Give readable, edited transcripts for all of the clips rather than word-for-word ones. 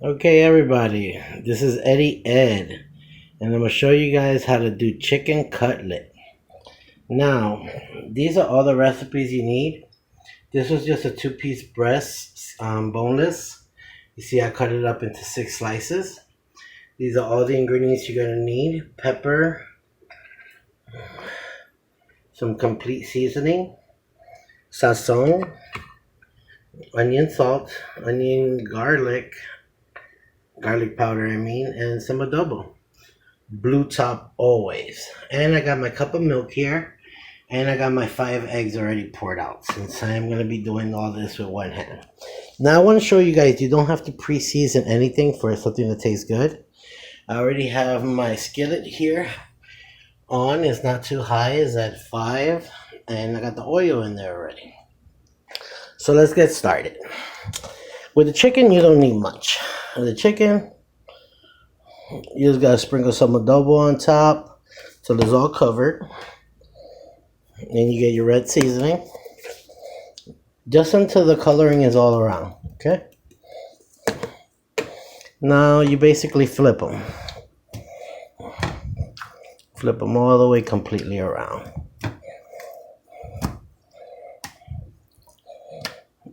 Okay, everybody, this is Eddie Ed, and I'm going to show you guys how to do chicken cutlet. Now, these are all the recipes you need. This was just a 2-piece breast, boneless. You see I cut it up into 6 slices. These are all the ingredients you're going to need. Pepper, some complete seasoning, sazon, onion salt, garlic powder and some adobo. Blue top always. And I got my cup of milk here, and I got my 5 eggs already poured out, since I'm going to be doing all this with one hand. Now I want to show you guys, you don't have to pre-season anything for something to taste good. I already have my skillet here on. It's not too high, it's at 5, and I got the oil in there already. So let's get started. With the chicken, you don't need much. With the chicken, you just gotta sprinkle some adobo on top till it's all covered. Then you get your red seasoning, just until the coloring is all around. Okay. Now you basically flip them all the way completely around,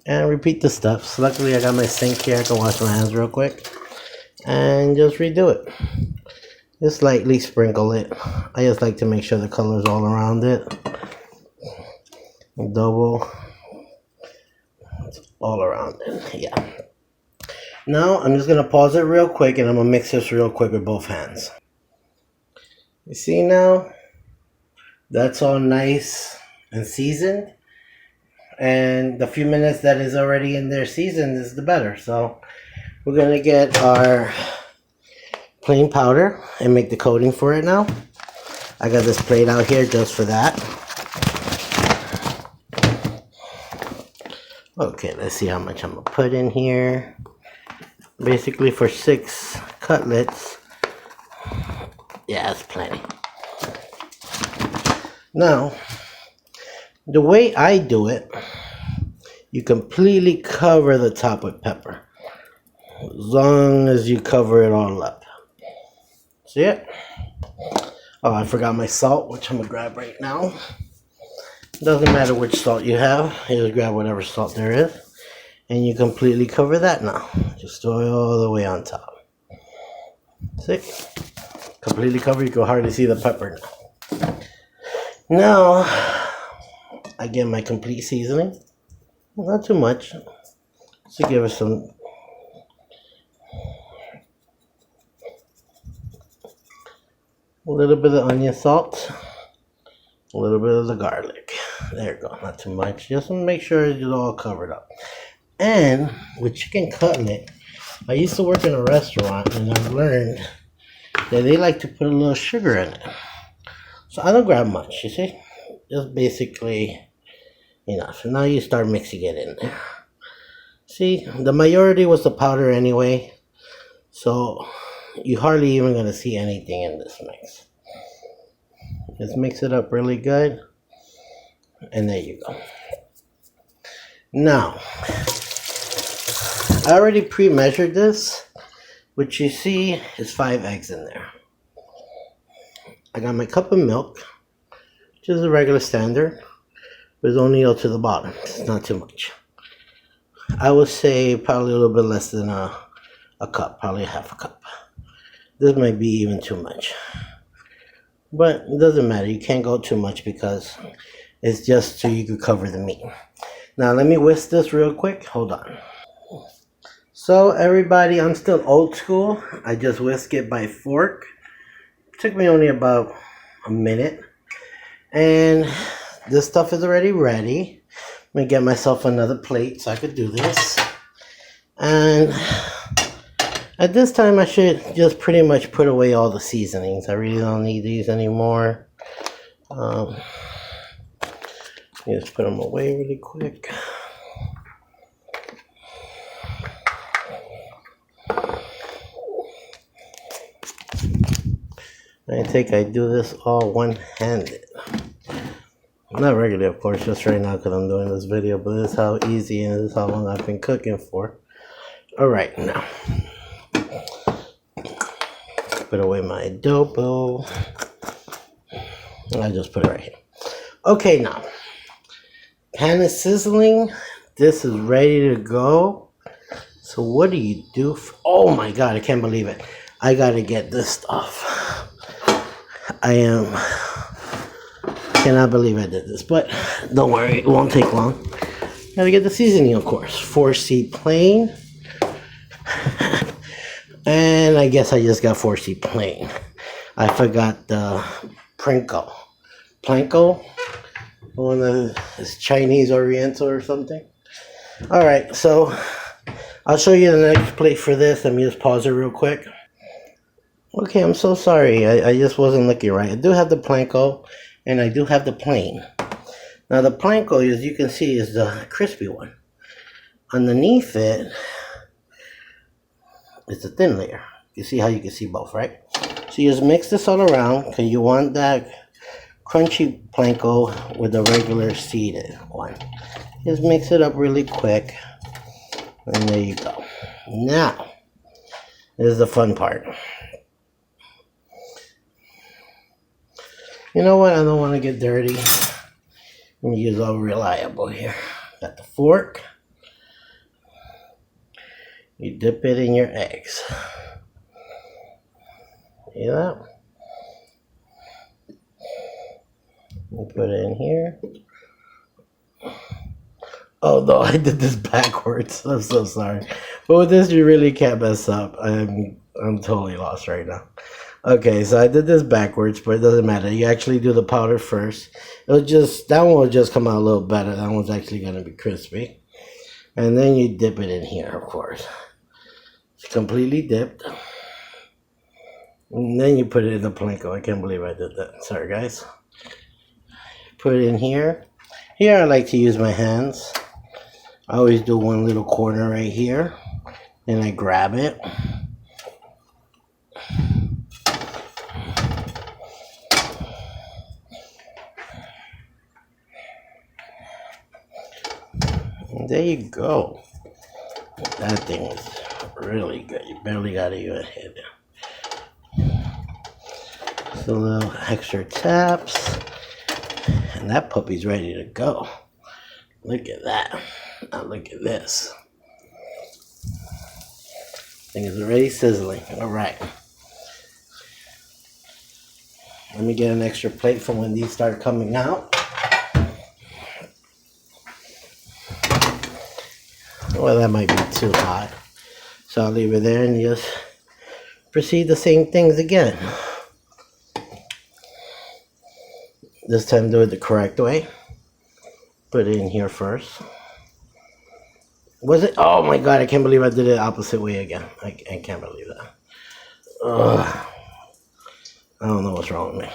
and repeat the steps. Luckily, I got my sink here. I can wash my hands real quick and just redo it. Just lightly sprinkle it. I just like to make sure the color's all around it. Double. It's all around it. Yeah. Now I'm just gonna pause it real quick, and I'm gonna mix this real quick with both hands. You see now? That's all nice and seasoned. And the few minutes that is already in there seasoned is the better. So we're gonna get our plain powder and make the coating for it now. I got this plate out here just for that. Okay, let's see how much I'm gonna put in here. Basically for 6 cutlets. Yeah, that's plenty. Now, the way I do it, you completely cover the top with pepper. As long as you cover it all up. See it? Oh, I forgot my salt, which I'm gonna grab right now. Doesn't matter which salt you have, you just grab whatever salt there is, and you completely cover that now. Just throw it all the way on top. See? Completely covered. You can hardly see the pepper now. Now, I get my complete seasoning. Not too much, just to give it some. A little bit of onion salt, a little bit of the garlic. There you go, not too much. Just to make sure it's all covered up. And with chicken cutlet, I used to work in a restaurant, and I've learned that they like to put a little sugar in it. So I don't grab much, you see? Just basically enough. Now you start mixing it in there. See, the majority was the powder anyway, so you're hardly even going to see anything in this mix. Just mix it up really good, and there you go. Now, I already pre-measured this, which you see is 5 eggs in there. I got my cup of milk, which is a regular standard. There's only up to the bottom. It's not too much. I would say probably a little bit less than a cup, probably half a cup. This might be even too much. But it doesn't matter. You can't go too much because it's just so you can cover the meat. Now let me whisk this real quick. Hold on. So everybody, I'm still old school. I just whisk it by fork. It took me only about a minute. And this stuff is already ready. Let me get myself another plate so I could do this. And at this time, I should just pretty much put away all the seasonings. I really don't need these anymore. Just put them away really quick. I do this all one-handed. Not regularly, of course, just right now because I'm doing this video, but this is how easy and this is how long I've been cooking for. Alright, now, Put away my adobo. I just put it right here. Okay, now. Pan is sizzling. This is ready to go. So what do you do? Oh my God, I can't believe it. I gotta get this stuff. Cannot believe I did this, but don't worry, it won't take long. Gotta get the seasoning, of course. 4C plain. And I guess I just got 4C plain. I forgot the Prinko. Planko? One of is Chinese Oriental or something. Alright, so I'll show you the next plate for this. Let me just pause it real quick. Okay, I'm so sorry. I just wasn't looking right. I do have the Planko and I do have the plain. Now the Planko, as you can see, is the crispy one. Underneath it, it's a thin layer. You see how you can see both, right? So you just mix this all around because you want that crunchy Planko with the regular seeded one. Just mix it up really quick. And there you go. Now, this is the fun part. You know what? I don't want to get dirty. Let me use all reliable here. Got the fork. You dip it in your eggs. See that? You put it in here. Oh no, I did this backwards. I'm so sorry. But with this, you really can't mess up. I'm totally lost right now. Okay, so I did this backwards, but it doesn't matter. You actually do the powder first. That one will just come out a little better. That one's actually gonna be crispy. And then you dip it in here, of course. It's completely dipped. And then you put it in the Planko. I can't believe I did that. Sorry, guys. Put it in here. Here I like to use my hands. I always do one little corner right here. Then I grab it. And there you go. That thing is really good. You barely got to even hit it. Just a little extra taps. And that puppy's ready to go. Look at that. Now look at this. Thing is already sizzling. Alright. Let me get an extra plate for when these start coming out. Well, that might be too hot. So I'll leave it there and just proceed the same things again. This time do it the correct way. Put it in here first. Was it? Oh my God, I can't believe I did it the opposite way again. I can't believe that. Ugh. I don't know what's wrong with me.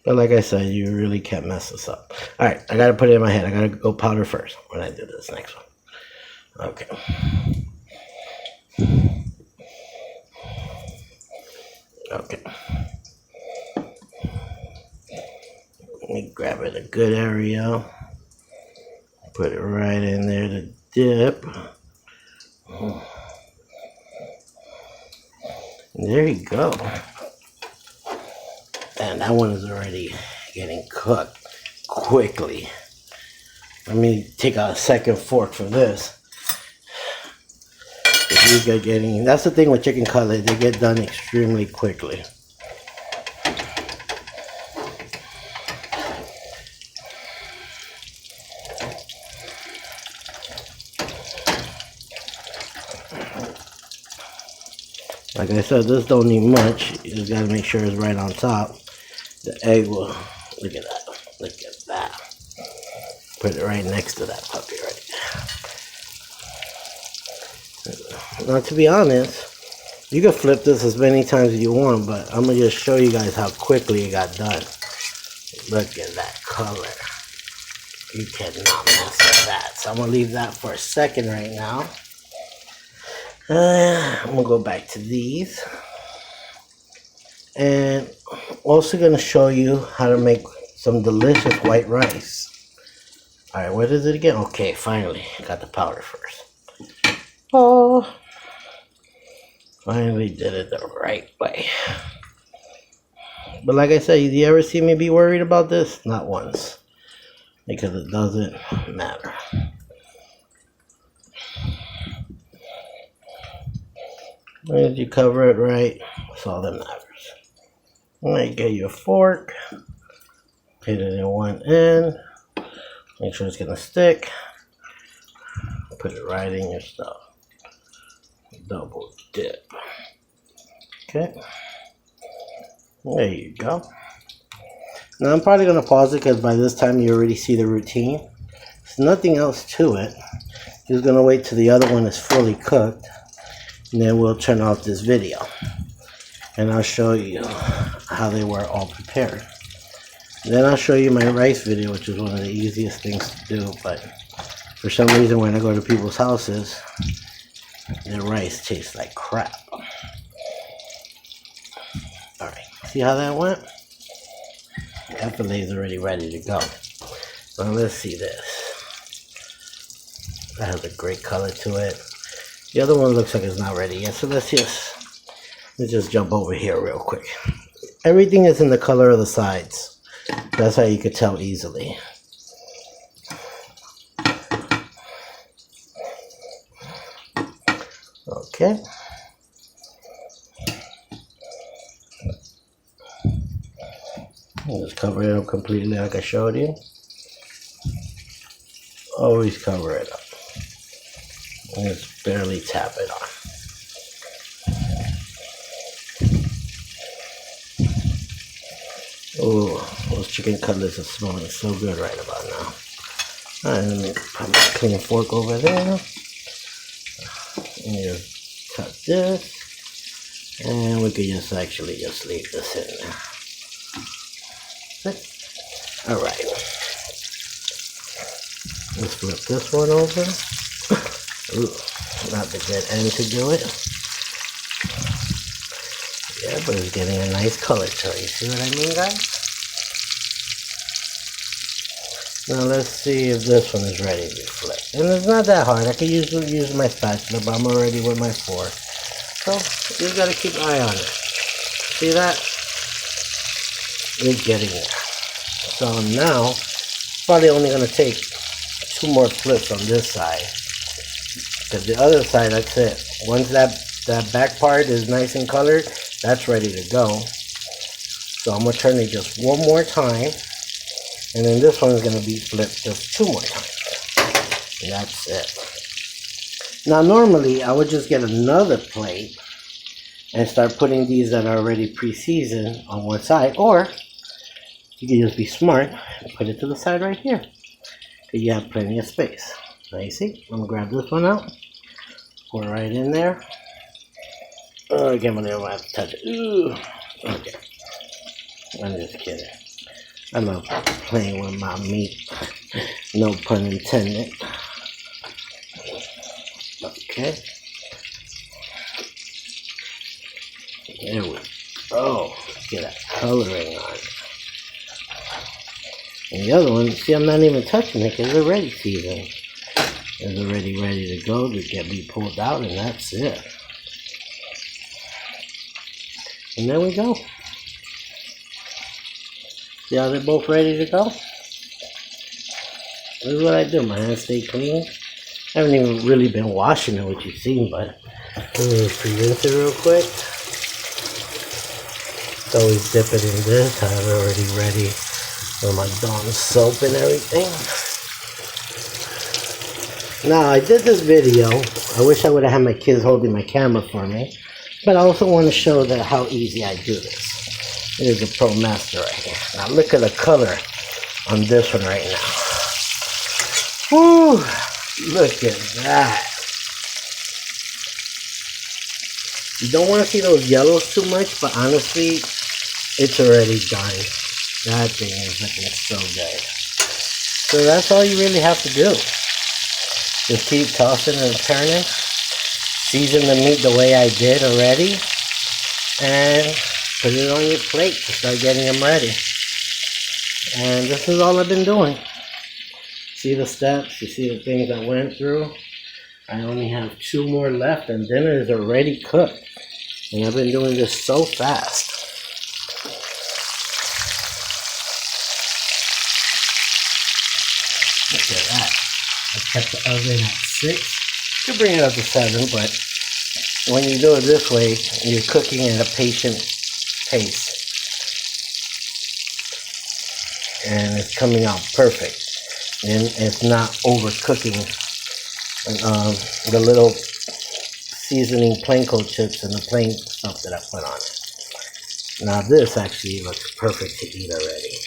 But like I said, you really can't mess this up. Alright, I gotta put it in my head. I gotta go powder first when I do this next one. Okay. Okay. Let me grab it a good area. Put it right in there to dip. There you go. And that one is already getting cooked quickly. Let me take a second fork for this. That's the thing with chicken cutlet, they get done extremely quickly. Like I said, this don't need much. You just gotta make sure it's right on top. The egg will, look at that, look at that. Put it right next to that puppy right there. Now to be honest, you can flip this as many times as you want, but I'm gonna just show you guys how quickly it got done. Look at that color. You cannot mess with that. So I'm gonna leave that for a second right now. I'm gonna go back to these. And also gonna show you how to make some delicious white rice. Alright, what is it again? Okay, finally, got the powder first. Oh, finally did it the right way. But like I said, do you ever see me be worried about this? Not once. Because it doesn't matter. As you cover it right, that's all that matters. Alright, get your fork. Hit it in one end. Make sure it's gonna stick. Put it right in your stuff. Double dip. Okay. There you go. Now I'm probably going to pause it because by this time you already see the routine. There's nothing else to it. Just going to wait till the other one is fully cooked. And then we'll turn off this video. And I'll show you how they were all prepared. Then I'll show you my rice video, which is one of the easiest things to do. But for some reason when I go to people's houses, their rice tastes like crap. Alright, see how that went? That filet is already ready to go. Now let's see this. That has a great color to it. The other one looks like it's not ready yet, so let's just jump over here real quick. Everything is in the color of the sides. That's how you could tell easily. Okay. Just cover it up completely like I showed you. Always cover it up. And just barely tap it on. Oh, those chicken cutlets are smelling so good right about now. Alright, let me put my clean fork over there. And just cut this. And we could just actually just leave this in there. Alright. Let's flip this one over. Ooh, not the good end to do it. Yeah, but it's getting a nice color to it. You see what I mean, guys? Now let's see if this one is ready to be flipped. And it's not that hard. I could usually use my spatula, but I'm already with my fork. So you just gotta keep an eye on it. See that? It's getting there. So now, it's probably only going to take 2 more flips on this side. Because the other side, that's it. Once that back part is nice and colored, that's ready to go. So I'm going to turn it just 1 more time. And then this one is going to be flipped just 2 more times. And that's it. Now normally, I would just get another plate and start putting these that are already pre-seasoned on one side. Or you can just be smart and put it to the side right here. Because you have plenty of space. Now you see, I'm going to grab this one out. Pour it right in there. Oh, again, I don't have to touch it. Ooh. Okay. I'm just kidding. I love playing with my meat. No pun intended. Okay. There we go. Get that coloring on it. And the other one, see, I'm not even touching it because it's already seasoned. It's already ready to go to be pulled out, and that's it. And there we go. See how they're both ready to go? This is what I do. My hands stay clean. I haven't even really been washing it, what you've seen, but let me pre-rinse it real quick. Always dip it in this. I have it already ready with my Dawn soap and everything. Now, I did this video. I wish I would have had my kids holding my camera for me. But I also want to show that how easy I do this. It is a Pro Master right here. Now, look at the color on this one right now. Whew! Look at that. You don't want to see those yellows too much, but honestly, it's already done. That thing is looking so good. So that's all you really have to do. Just keep tossing and turning. Season the meat the way I did already. And put it on your plate to start getting them ready. And this is all I've been doing. See the steps, you see the things I went through. I only have 2 more left and dinner is already cooked. And I've been doing this so fast. Look at that. I kept the oven at 6. Could bring it up to 7, but when you do it this way, you're cooking at a patient pace. And it's coming out perfect. And it's not overcooking the little seasoning panko chips and the plain stuff that I put on it. Now this actually looks perfect to eat already.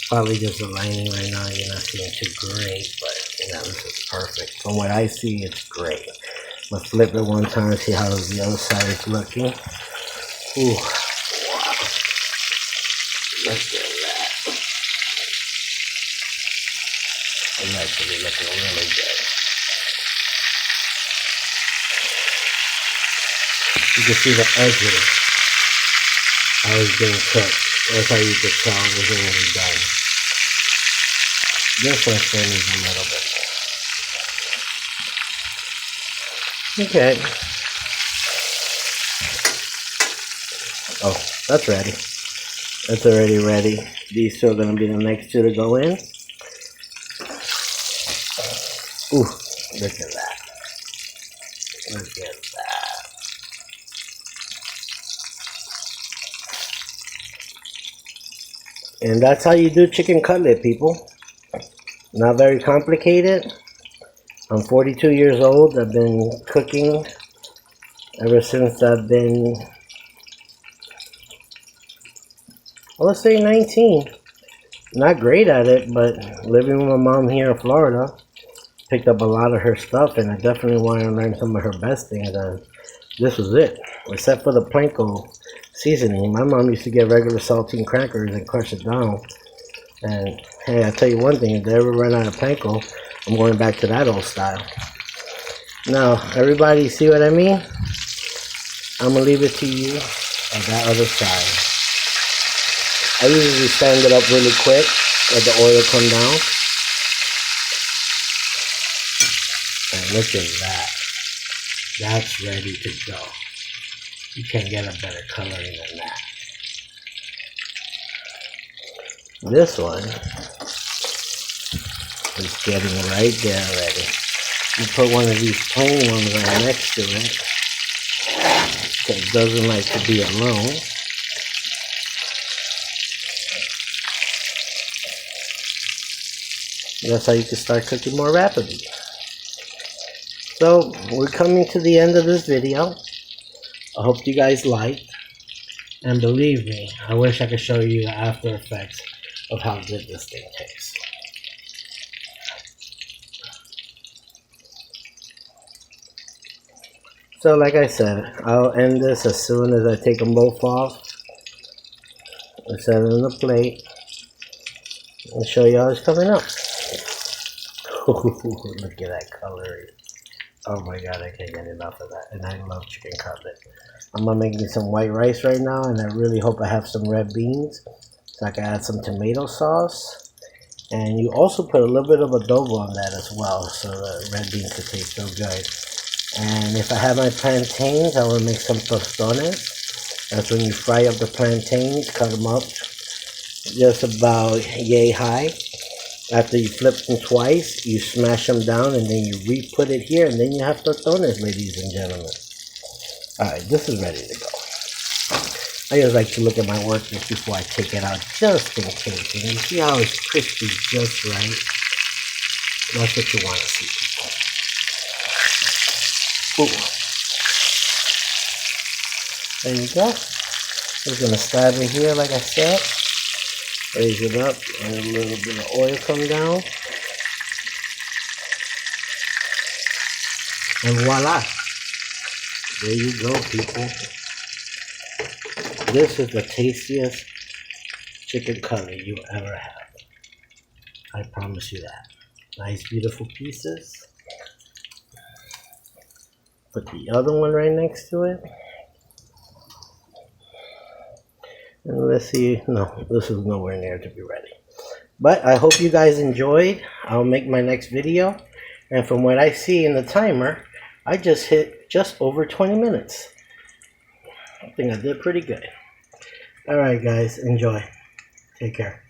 Probably just the lining right now, you're not seeing too great, but you know, this is perfect. From what I see, it's great. I'm gonna flip it one time and see how the other side is looking. Ooh, wow. Look at that. It's actually looking really good. You can see the edges. How it's being cooked. That's how you can tell it was already done. This one still needs a little bit. Okay. Oh, that's ready. That's already ready. These two are going to be the next 2 to go in. Ooh, look at that. Look at that. And that's how you do chicken cutlet, people. Not very complicated. I'm 42 years old. I've been cooking ever since I've been, well, let's say 19. Not great at it, but living with my mom here in Florida, picked up a lot of her stuff, and I definitely wanted to learn some of her best things, and this was it. Except for the panko seasoning. My mom used to get regular saltine crackers and crush it down. And hey, I'll tell you one thing, if they ever run out of panko, I'm going back to that old style. Now, everybody see what I mean? I'm going to leave it to you on that other side. I usually stand it up really quick, let the oil come down. And look at that. That's ready to go. You can't get a better coloring than that. This one is getting right there already. You put one of these plain ones right next to it. It doesn't like to be alone. That's how you can start cooking more rapidly. So we're coming to the end of this video. I hope you guys liked. And believe me, I wish I could show you the after effects of how good this thing tastes. So like I said, I'll end this as soon as I take them both off. I'll set it on the plate and show you how it's coming up. Look at that coloring. Oh my god, I can't get enough of that. And I love chicken cutlet. I'm gonna make me some white rice right now, and I really hope I have some red beans so I can add some tomato sauce. And you also put a little bit of adobo on that as well, so the red beans could taste so good. And if I have my plantains, I will make some tostones. That's when you fry up the plantains, cut them up just about yay high. After you flip them twice, you smash them down, and then you re-put it here, and then you have tostones, ladies and gentlemen. Alright, this is ready to go. I just like to look at my work just before I take it out, just in case. And you see how it's crispy just right? That's what you want to see, people. Ooh. There you go. We're going to stab it here, like I said. Raise it up, and a little bit of oil come down. And voila. There you go, people. This is the tastiest chicken cutlet you ever have. I promise you that. Nice, beautiful pieces. Put the other one right next to it. And let's see. No, this is nowhere near to be ready. But I hope you guys enjoyed. I'll make my next video And from what I see in the timer, I just hit just over 20 minutes. I think I did pretty good. Alright guys, enjoy. Take care.